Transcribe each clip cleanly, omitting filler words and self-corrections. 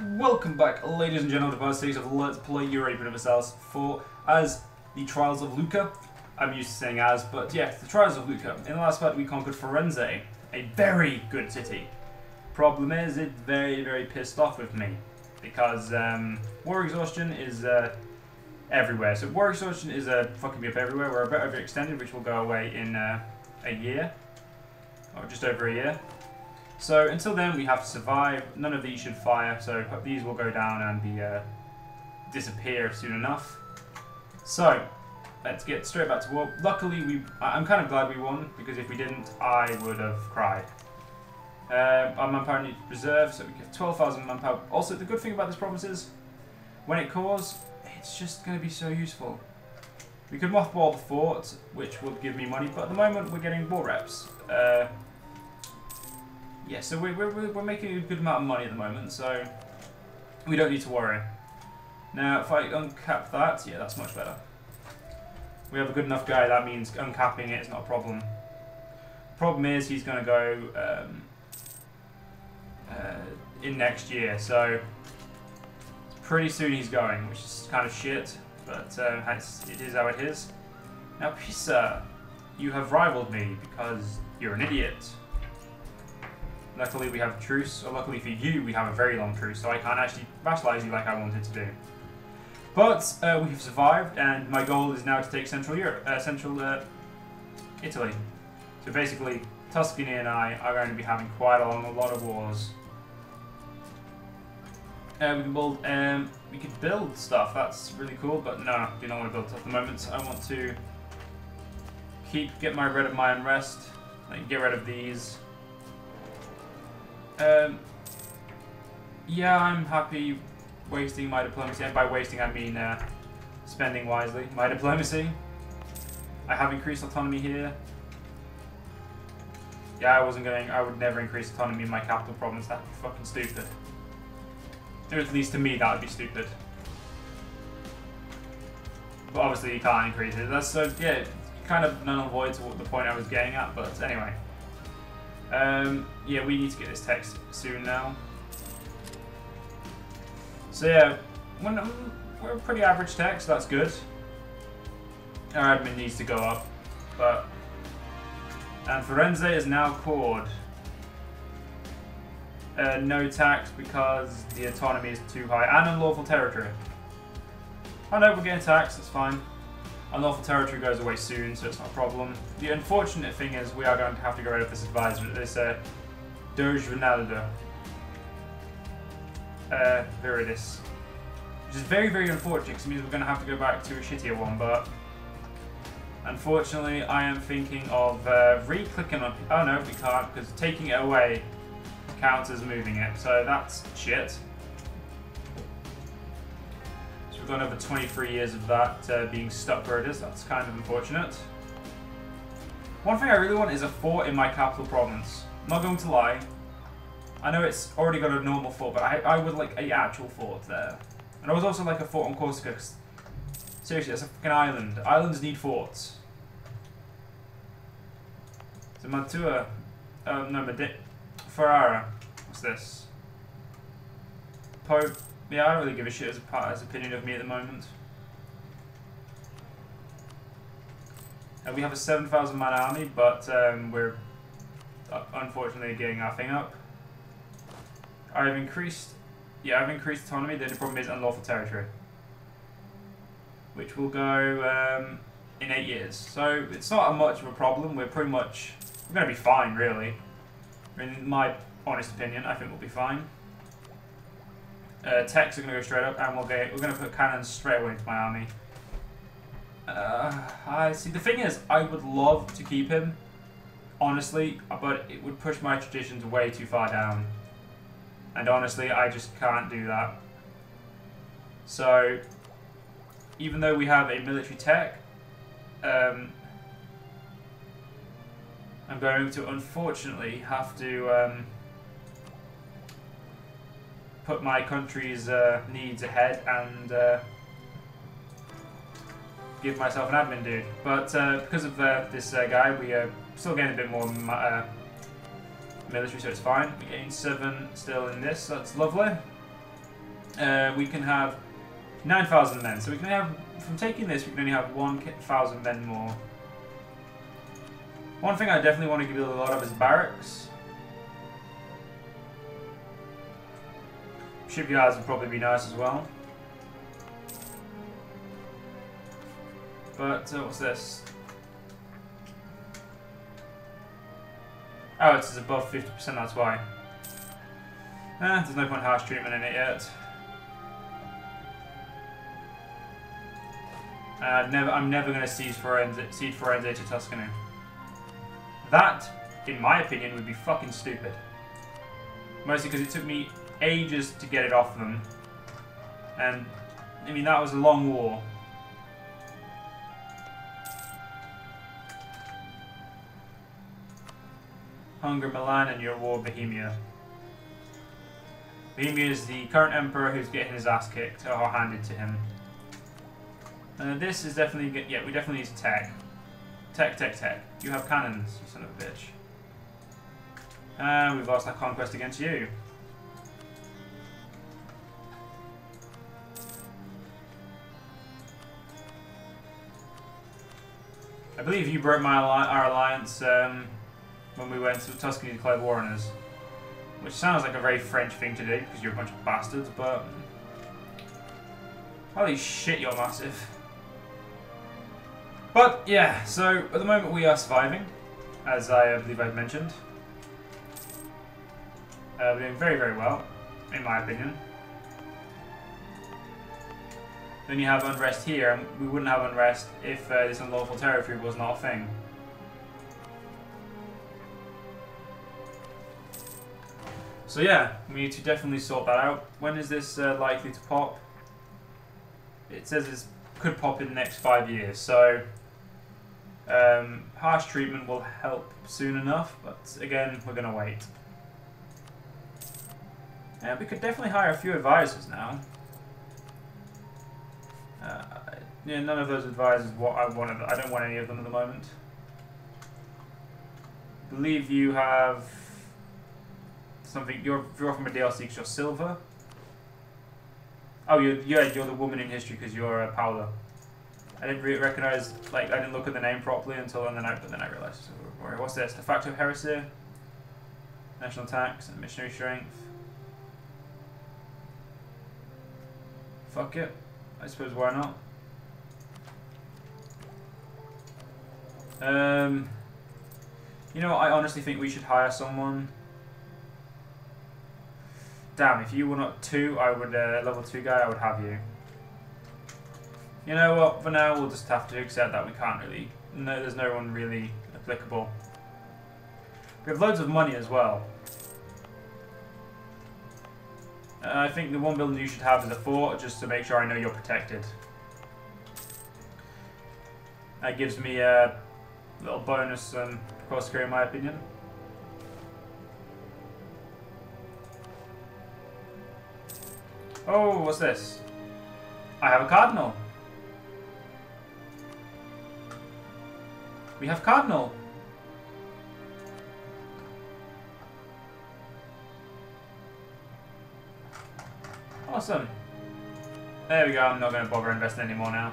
Welcome back, ladies and gentlemen, to part 6 of Let's Play Europa Universalis for as the Trials of Lucca. I'm used to saying as, but yeah, the Trials of Lucca. In the last part we conquered Firenze, a very good city. Problem is, it's very pissed off with me, because war exhaustion is everywhere. So war exhaustion is fucking me up everywhere. We're a bit overextended, which will go away in a year, or just over a year. So until then, we have to survive. None of these should fire, so these will go down and be disappear soon enough. So let's get straight back to war. Luckily, I'm kind of glad we won, because if we didn't, I would have cried. Our manpower needs reserve, so we get 12,000 manpower. Also, the good thing about this province is, when it cores, it's just going to be so useful. We could mothball the fort, which would give me money, but at the moment we're getting war reps. Yeah, so we're making a good amount of money at the moment, so we don't need to worry. Now, if I uncap that, yeah, that's much better. We have a good enough guy, that means uncapping it is not a problem. Problem is, he's going to go in next year, so pretty soon he's going, which is kind of shit, but it is how it is. Now, Pisa, you have rivaled me because you're an idiot. Luckily we have a truce, or luckily for you we have a very long truce, so I can't actually vassalize you like I wanted to do. But we have survived, and my goal is now to take Central Europe, Italy. So basically, Tuscany and I are going to be having quite a lot of wars. We could build stuff. That's really cool, but no, I do not want to build stuff at the moment. I want to get rid of my unrest, like get rid of these. Yeah, I'm happy wasting my diplomacy, and by wasting I mean spending wisely my diplomacy. I have increased autonomy here. Yeah, I would never increase autonomy in my capital province. That'd be fucking stupid. Or at least to me, that would be stupid. But obviously you can't increase it. That's so, yeah, kind of null and void to what the point I was getting at, but anyway. Yeah, we need to get this text soon now. So yeah, we're a pretty average text, that's good. Our admin needs to go up, and Firenze is now cored. No tax because the autonomy is too high, and unlawful territory. Oh no, we're getting taxed, that's fine. Unlawful territory goes away soon, so it's not a problem. The unfortunate thing is we are going to have to get rid of this advisor, this Doge Ronaldo. Viridis. Which is very unfortunate, because it means we're going to have to go back to a shittier one, but unfortunately I am thinking of re-clicking on... Oh no, we can't, because taking it away counts as moving it, so that's shit. We've got over 23 years of that being stuck where it is. That's kind of unfortunate. One thing I really want is a fort in my capital province. I'm not going to lie. I know it's already got a normal fort, but I would like an actual fort there. And I was also like a fort on Corsica. Seriously, it's a fucking island. Islands need forts. So Mantua... no, Ferrara. What's this? Pope... Yeah, I don't really give a shit as opinion of me at the moment. We have a 7,000 man army, but we're unfortunately getting our thing up. I've increased autonomy. The only problem is unlawful territory, which will go in 8 years. So it's not much of a problem. We're going to be fine, really. In my honest opinion, I think we'll be fine. Techs are going to go straight up, and we're going to put cannons straight away into my army. I see. The thing is, I would love to keep him, honestly, but it would push my traditions way too far down. And honestly, I just can't do that. So, even though we have a military tech, I'm going to unfortunately have to put my country's needs ahead and give myself an admin dude. But because of this guy, we are still getting a bit more military, so it's fine. We gain 7 still in this, so that's lovely. we can have 9,000 men. So we can have, from taking this, we can only have 1,000 men more. One thing I definitely want to give a lot of is barracks. Shipyards would probably be nice as well. But, what's this? Oh, it's above 50%, that's why. There's no point harsh treatment in it yet. I'm never going to cede Firenze to Tuscany. That, in my opinion, would be fucking stupid. Mostly because it took me ages to get it off them. And, I mean, that was a long war. Hunger, Milan, and your war, Bohemia. Bohemia is the current emperor who's getting his ass kicked, or handed to him. This is definitely good. Yeah, we definitely need tech. Tech. You have cannons, you son of a bitch. And we've lost our conquest against you. I believe you broke our alliance when we went to Tuscany to declare war on us. Which sounds like a very French thing to do, because you're a bunch of bastards, but... Holy shit, you're massive. But, yeah, so at the moment we are surviving, as I believe I've mentioned. We're doing very, very well, in my opinion. Then you have unrest here, and we wouldn't have unrest if this unlawful territory was not a thing. So yeah, we need to definitely sort that out. When is this likely to pop? It says it could pop in the next 5 years, so harsh treatment will help soon enough, but again, we're going to wait. And we could definitely hire a few advisors now. Yeah, none of those advisors what I wanted. I don't want any of them at the moment. I believe you have something. You're from a DLC because you're silver. Oh, you're the woman in history because you're Paula. I didn't recognize, like, I didn't look at the name properly until then I realized. So, what's this? De facto heresy, national tax, and missionary strength. Fuck it. I suppose why not? You know what? I honestly think we should hire someone. Damn, if you were not 2, I would level 2 guy. I would have you. You know what? For now, we'll just have to accept that we can't really. No, there's no one really applicable. We have loads of money as well. I think the one building you should have is a fort, just to make sure I know you're protected. That gives me a little bonus cross carry, in my opinion. Oh, what's this? I have a cardinal. We have cardinal. Awesome. There we go. I'm not going to bother investing anymore now.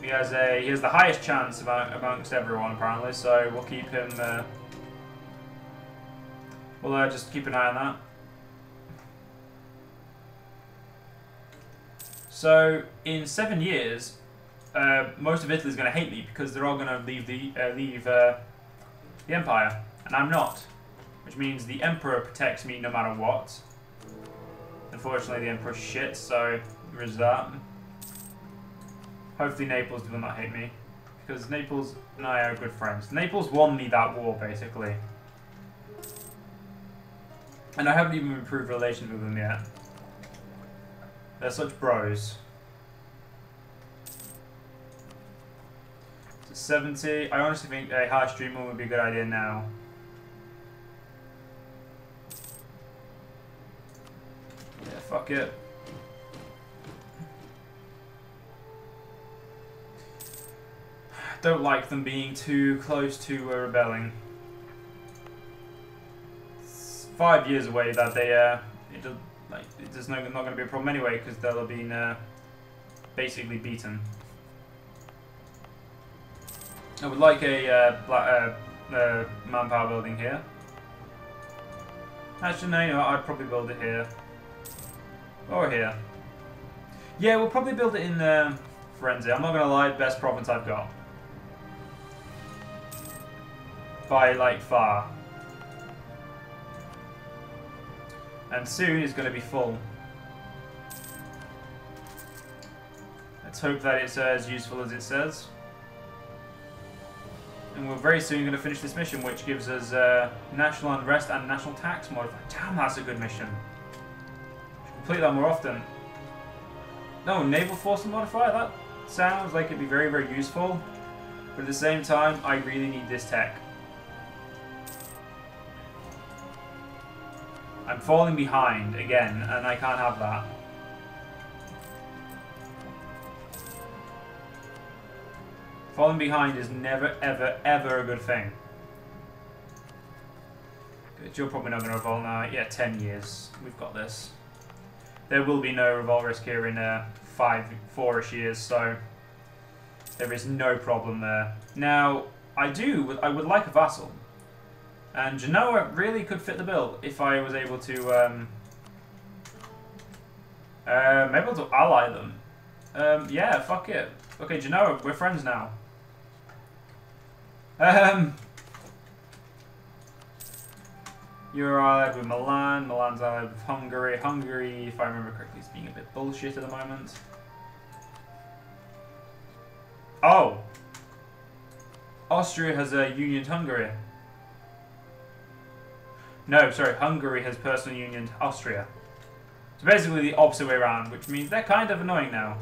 He has the highest chance amongst everyone apparently, so we'll keep him. We'll just keep an eye on that. So in 7 years, most of Italy is going to hate me because they're all going to leave the empire, and I'm not. Which means the emperor protects me no matter what. Unfortunately, the emperor's shit, so there is that. Hopefully Naples will not hate me, because Naples and I are good friends. Naples won me that war, basically. And I haven't even improved relations with them yet. They're such bros. So 70. I honestly think a harsh treatment would be a good idea now. Yeah, fuck it. Don't like them being too close to rebelling. It's 5 years away that they Like, there's not going to be a problem anyway, because they'll have been basically beaten. I would like a manpower building here. Actually, no, you know what, I'd probably build it here. Or here. Yeah, we'll probably build it in Firenze. I'm not going to lie, best province I've got. By, like, far. And soon it's going to be full. Let's hope that it's as useful as it says. And we're very soon going to finish this mission, which gives us national unrest and national tax modifier. Damn, that's a good mission. Should complete that more often. No, naval force modifier? That sounds like it'd be very, very useful. But at the same time, I really need this tech. I'm falling behind again, and I can't have that. Falling behind is never, ever, ever a good thing. Good, you're probably not going to revolt now. Yeah, 10 years. We've got this. There will be no revolt risk here in 4-ish years, so there is no problem there. Now, I would like a vassal. And Genoa really could fit the bill if I was able to, maybe to ally them. Yeah, fuck it. Okay, Genoa, we're friends now. You're allied with Milan. Milan's allied with Hungary. Hungary, if I remember correctly, is being a bit bullshit at the moment. Oh! Austria has a union to Hungary. No, sorry, Hungary has personal union to Austria. So basically the opposite way around, which means they're kind of annoying now.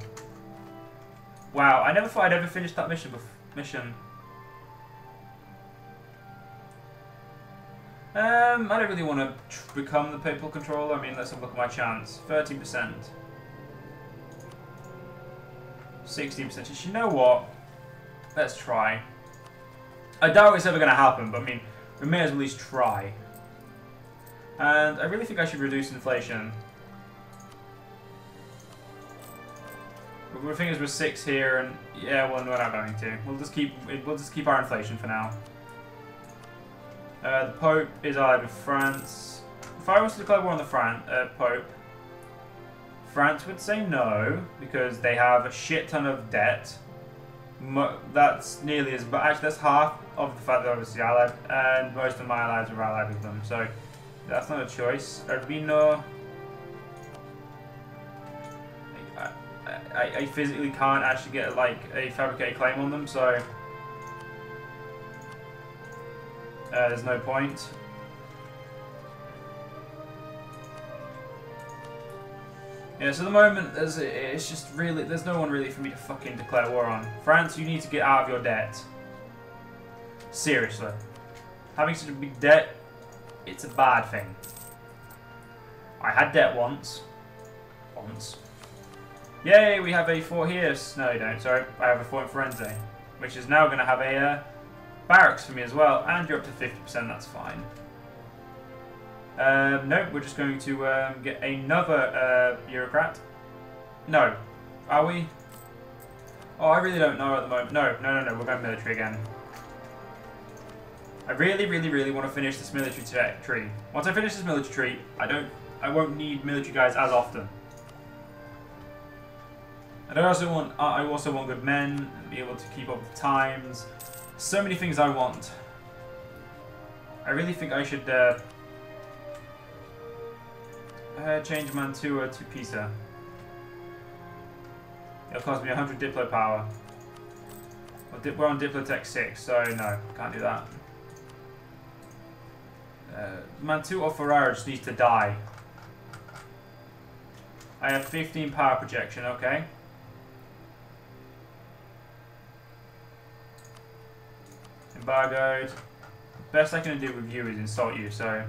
Wow, I never thought I'd ever finish that mission. I don't really want to become the papal controller. I mean, let's have a look at my chance. 13%. 16%. You know what? Let's try. I doubt it's ever going to happen, but I mean, we may as well at least try. And I really think I should reduce inflation. But the thing is, we're 6 here, and yeah, well, we're not going to. We'll just keep our inflation for now. The Pope is allied with France. If I was to declare war on the Pope, France would say no because they have a shit ton of debt. That's nearly as, but actually that's half of the fact that obviously allied, and most of my allies are allied with them. So. That's not a choice. Urbino. I physically can't actually get like a fabricated claim on them, so there's no point. Yeah, so at the moment it's just really there's no one really for me to fucking declare war on. France, you need to get out of your debt. Seriously, having such a big debt. It's a bad thing. I had debt once. Yay, we have a fort here. No, you don't. Sorry, I have a fort in Firenze, which is now going to have a barracks for me as well. And you're up to 50%. That's fine. No, we're just going to get another bureaucrat. No, are we? Oh, I really don't know at the moment. No. We're going military again. I really, really, really want to finish this military tree. Once I finish this military tree, I won't need military guys as often. And I also want good men, and be able to keep up with the times. So many things I want. I really think I should change Mantua to Pisa. It'll cost me 100 Diplo power. We're on Diplotech 6, so no, can't do that. Mantua or Ferrara just needs to die. I have 15 power projection, okay. Embargoed. Best I can do with you is insult you, so.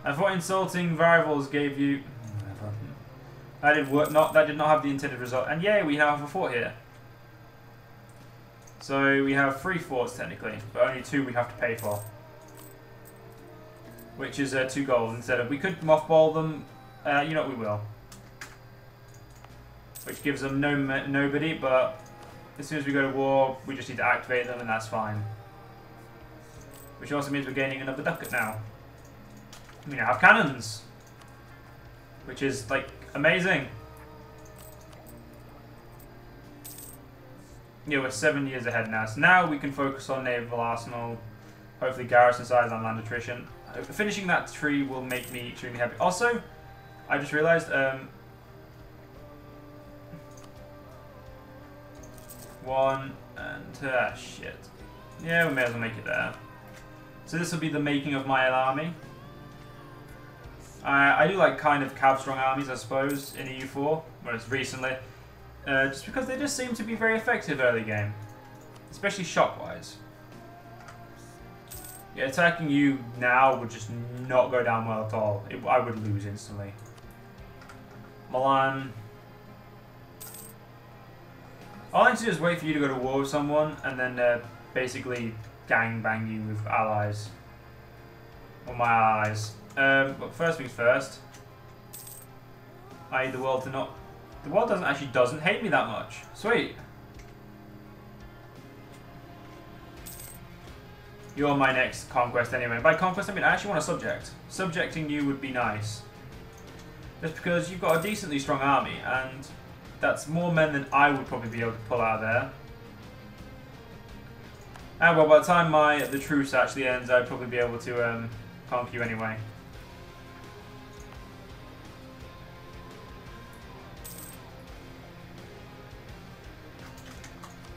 I thought insulting rivals gave you. That did work. That did not have the intended result. And yay, we now have a fort here. So we have 3 forts technically, but only 2 we have to pay for. which is 2 gold instead of... We could mothball them. You know what, we will. Which gives them nobody, but as soon as we go to war, we just need to activate them, and that's fine. Which also means we're gaining another ducat now. We now have cannons, which is, like, amazing. Yeah, we're 7 years ahead now. So now we can focus on naval arsenal, hopefully garrison size and land attrition. Finishing that tree will make me extremely happy. Also, I just realized, one and shit. Yeah, we may as well make it there. So this will be the making of my army. I do like kind of cav strong armies, I suppose, in EU4, whereas recently, just because they just seem to be very effective early game, especially shock-wise. Yeah, attacking you now would just not go down well at all. I would lose instantly. Milan. All I need to do is wait for you to go to war with someone, and then basically gangbang you with allies. Or my allies. But first things first. I need the world to not... The world doesn't hate me that much. Sweet. You're my next conquest anyway. By conquest, I mean I actually want a subject. Subjecting you would be nice. Just because you've got a decently strong army, and that's more men than I would probably be able to pull out of there. And well, by the time the truce actually ends, I'd probably be able to conquer you anyway.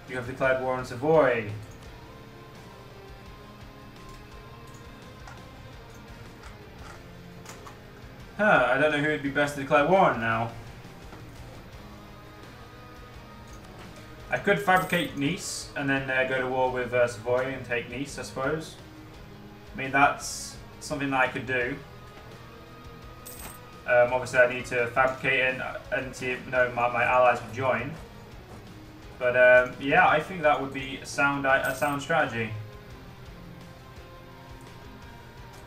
You have declared war on Savoy. Huh, I don't know who would be best to declare war on now. I could fabricate Nice and then go to war with Savoy and take Nice, I suppose. I mean, that's something that I could do. Obviously, I need to fabricate and see if my allies would join. But yeah, I think that would be a sound strategy.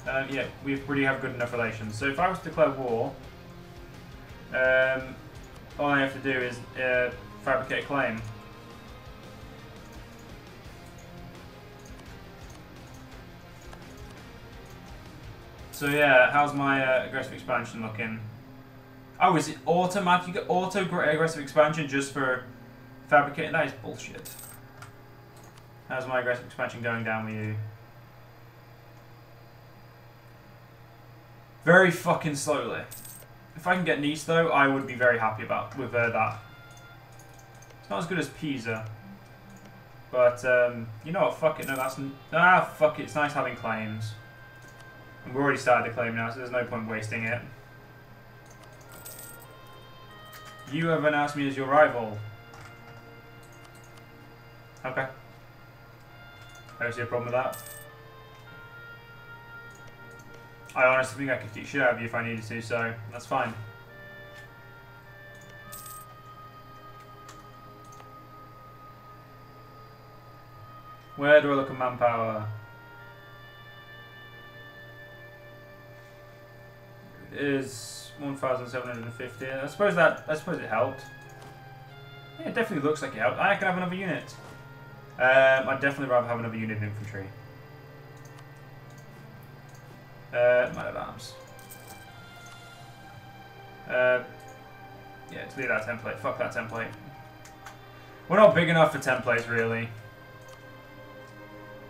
Yeah, we really have good enough relations. So if I was to declare war, all I have to do is fabricate a claim. So yeah, how's my aggressive expansion looking? Oh, is it automatic? You get auto aggressive expansion just for fabricating? That is bullshit. How's my aggressive expansion going down with you? Very fucking slowly. If I can get Nice though, I would be very happy with that. It's not as good as Pisa. But, you know what, fuck it, no that's... fuck it, it's nice having claims. And we've already started the claim now, so there's no point wasting it. You have announced me as your rival. Okay. I don't see a problem with that. I honestly think I could kick shit out of you if I needed to, so that's fine. Where do I look at manpower? It is 1,750. I suppose it helped. Yeah, it definitely looks like it helped. I can have another unit. I'd definitely rather have another unit of infantry. Man at arms. Yeah, delete that template. Fuck that template. We're not big enough for templates, really.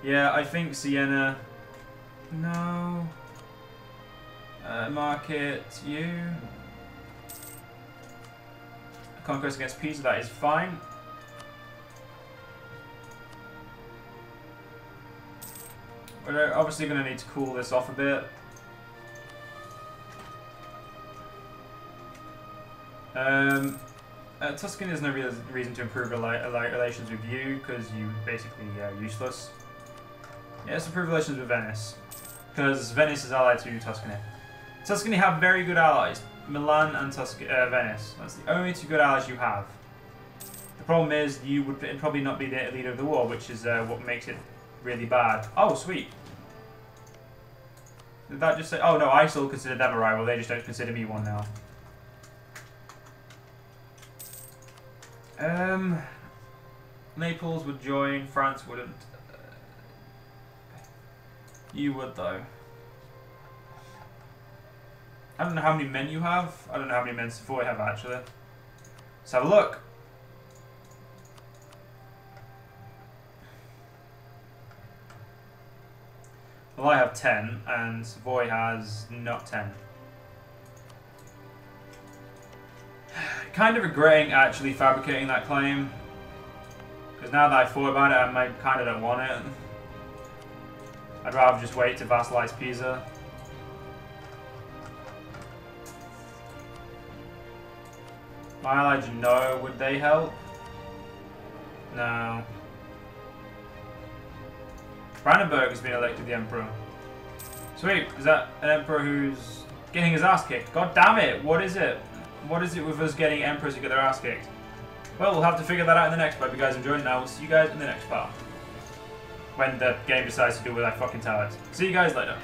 Yeah, I think Siena. No. Market you. Conquest against Pisa, that is fine. We're obviously going to need to cool this off a bit. Tuscany, there's no real reason to improve relations with you because you're basically useless. Yeah, let's improve relations with Venice because Venice is allied to Tuscany. Tuscany have very good allies, Milan and Venice. That's the only two good allies you have. The problem is you would probably not be the leader of the war, which is what makes it really bad. Oh, sweet. Did that just say... Oh, no, I still consider them a rival. They just don't consider me one now. Naples would join. France wouldn't. You would, though. I don't know how many men you have. I don't know how many men Savoy have, actually. Let's have a look. Well, I have 10, and Savoy has not 10. Kind of regretting actually fabricating that claim. Because now that I thought about it, I kind of don't want it. I'd rather just wait to vassalize Pisa. My ally Genoa, would they help? No. Brandenburg has been elected the Emperor. Sweet, is that an Emperor who's getting his ass kicked? God damn it, what is it? What is it with us getting Emperors who get their ass kicked? Well, we'll have to figure that out in the next part. If you guys enjoyed it now, we'll see you guys in the next part. When the game decides to do what I fucking tell it. See you guys later.